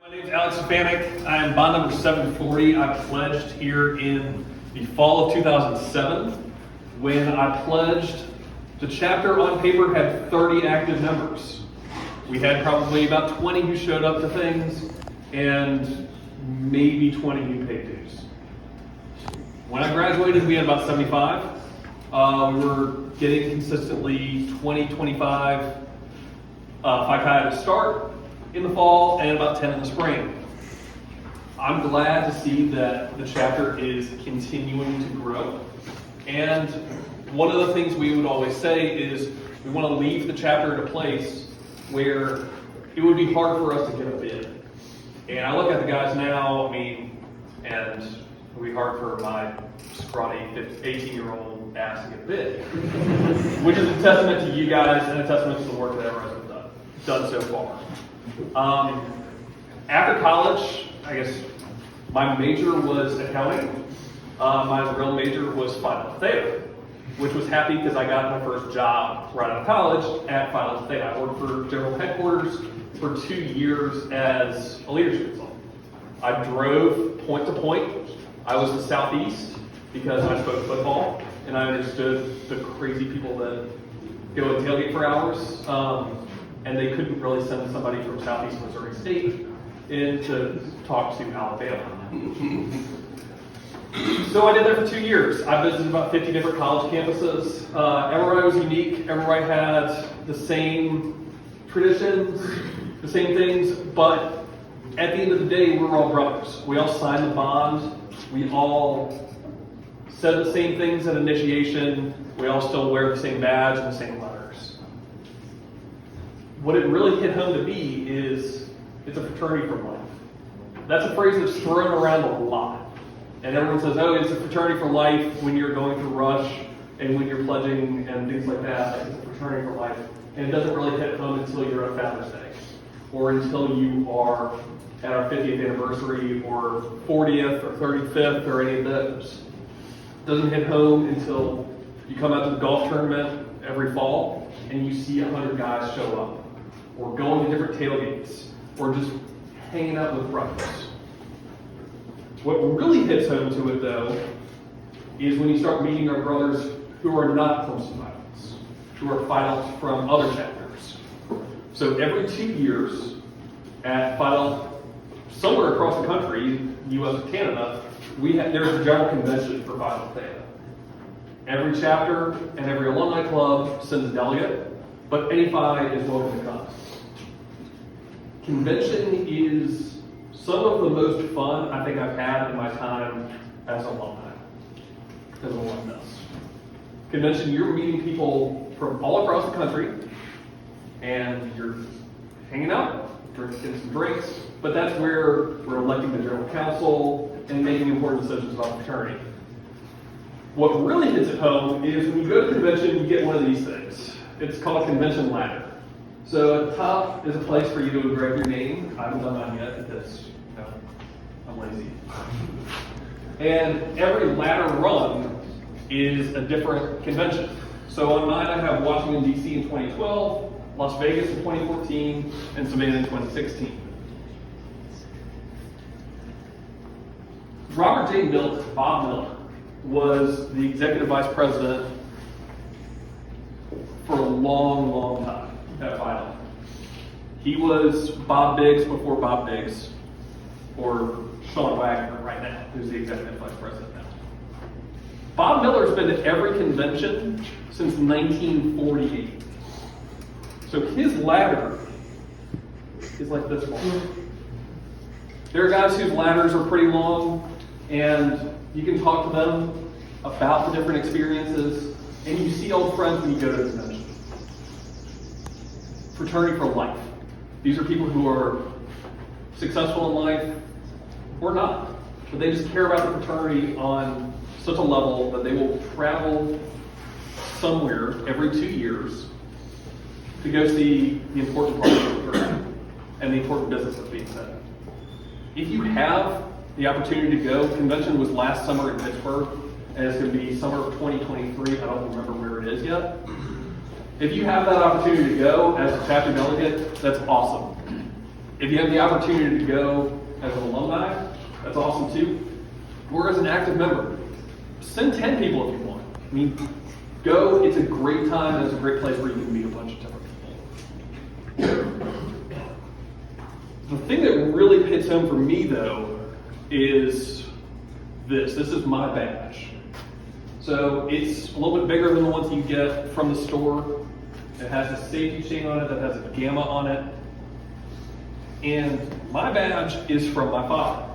My name is Alex Stefanic. I am bond number 740. I pledged here in the fall of 2007. When I pledged, the chapter on paper had 30 active members. We had probably about 20 who showed up to things and maybe 20 who paid dues. When I graduated, we had about 75. We were getting consistently 20, 25 FICI to start in the fall and about 10 in the spring. I'm glad to see that the chapter is continuing to grow. And one of the things we would always say is we want to leave the chapter at a place where it would be hard for us to get a bid. And I look at the guys now, and it would be hard for my scrawny 18-year-old ass to get a bid. Which is a testament to you guys and a testament to the work that everyone's done so far. After college, I guess my major was accounting. My real major was Phi Theta, which was happy because I got my first job right out of college at Phi Theta. I worked for general headquarters for 2 years as a leadership consultant. I drove point to point. I was the Southeast because I spoke football and I understood the crazy people that go and tailgate for hours. And they couldn't really send somebody from Southeast Missouri State in to talk to Alabama. So I did that for 2 years. I visited about 50 different college campuses. Everybody was unique. Everybody had the same traditions, the same things, but at the end of the day, we were all brothers. We all signed the bond. We all said the same things at initiation. We all still wear the same badge and the same letters. What it really hit home to me is it's a fraternity for life. That's a phrase that's thrown around a lot. And everyone says, oh, it's a fraternity for life when you're going through rush and when you're pledging and things like that. Like it's a fraternity for life. And it doesn't really hit home until you're at Founders Day or until you are at our 50th anniversary or 40th or 35th or any of those. It doesn't hit home until you come out to the golf tournament every fall and you see 100 guys show up, or going to different tailgates, or just hanging out with brothers. What really hits home to it, though, is when you start meeting our brothers who are not from Stefanics, who are finals from other chapters. So every 2 years, at final, somewhere across the country, U.S. and Canada, there's a general convention for Phi Theta. Every chapter and every alumni club sends a delegate, but any Phi is welcome to come. Convention is some of the most fun I think I've had in my time as an alumnus. Convention, you're meeting people from all across the country, and you're hanging out, drinking some drinks, but that's where we're electing the general council and making important decisions about the fraternity. What really hits it home is when you go to convention, you get one of these things. It's called a convention ladder. So at the top is a place for you to engrave your name. I haven't done that yet because I'm lazy. And every ladder rung is a different convention. So on mine I have Washington, D.C. in 2012, Las Vegas in 2014, and Savannah in 2016. Robert J. Miller, Bob Miller, was the executive vice president for a long, long time at Phi. He was Bob Biggs before Bob Biggs, or Sean Wagner right now, who's the executive vice president now. Bob Miller's been to every convention since 1948. So his ladder is like this long. There are guys whose ladders are pretty long, and you can talk to them about the different experiences, and you see old friends when you go to the convention. Fraternity for life. These are people who are successful in life or not, but they just care about the fraternity on such a level that they will travel somewhere every 2 years to go see the important part of the fraternity and the important business that's being said. If you have the opportunity to go, convention was last summer in Pittsburgh, and it's going to be summer of 2023. I don't remember where it is yet. If you have that opportunity to go as a chapter delegate, that's awesome. If you have the opportunity to go as an alumni, that's awesome too. Or as an active member, send 10 people if you want. I mean, go, it's a great time, and it's a great place where you can meet a bunch of different people. The thing that really hits home for me, though, is this. This is my badge. So it's a little bit bigger than the ones you get from the store. It has a safety chain on it that has a gamma on it. And my badge is from my father.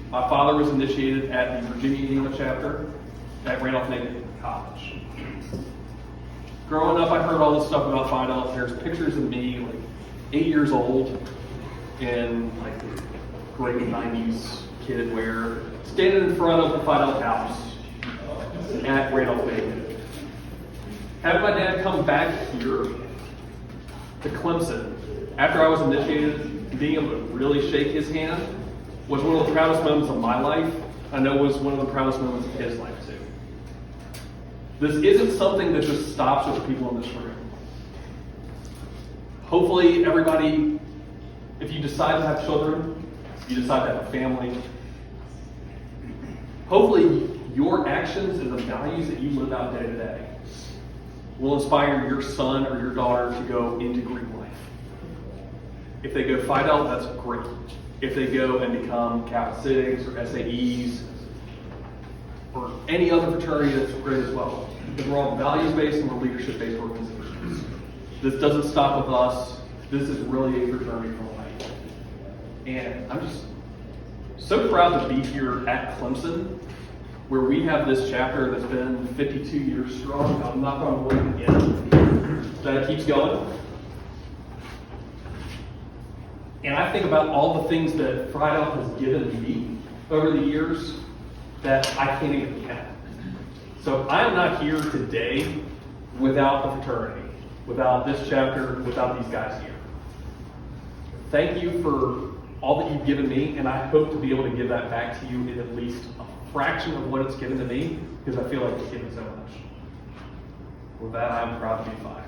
My father was initiated at the Virginia Keynote chapter at Randolph-Macon College. Growing up, I heard all this stuff about Phi Delta. There's pictures of me, like 8 years old, in like great 90s kid wear, standing in front of the Phi Delta house at Randolph-Macon. Having my dad come back here to Clemson after I was initiated, being able to really shake his hand was one of the proudest moments of my life. I know it was one of the proudest moments of his life too. This isn't something that just stops with the people in this room. Hopefully everybody, if you decide to have children, you decide to have a family, hopefully your actions and the values that you live out day to day will inspire your son or your daughter to go into Greek life. If they go Phi Delta, that's great. If they go and become Kappa Sigs or SAEs or any other fraternity, that's great as well. Because we're all values-based and we're leadership-based organizations. This doesn't stop with us. This is really a fraternity for life. And I'm just so proud to be here at Clemson, where we have this chapter that's been 52 years strong. I'm not going to wait again. That it keeps going. And I think about all the things that Phi Delta has given me over the years that I can't even count. So I am not here today without the fraternity, without this chapter, without these guys here. Thank you for all that you've given me, and I hope to be able to give that back to you in at least a fraction of what it's given to me, because I feel like it's given so much. With that, I'm proud to be Phi.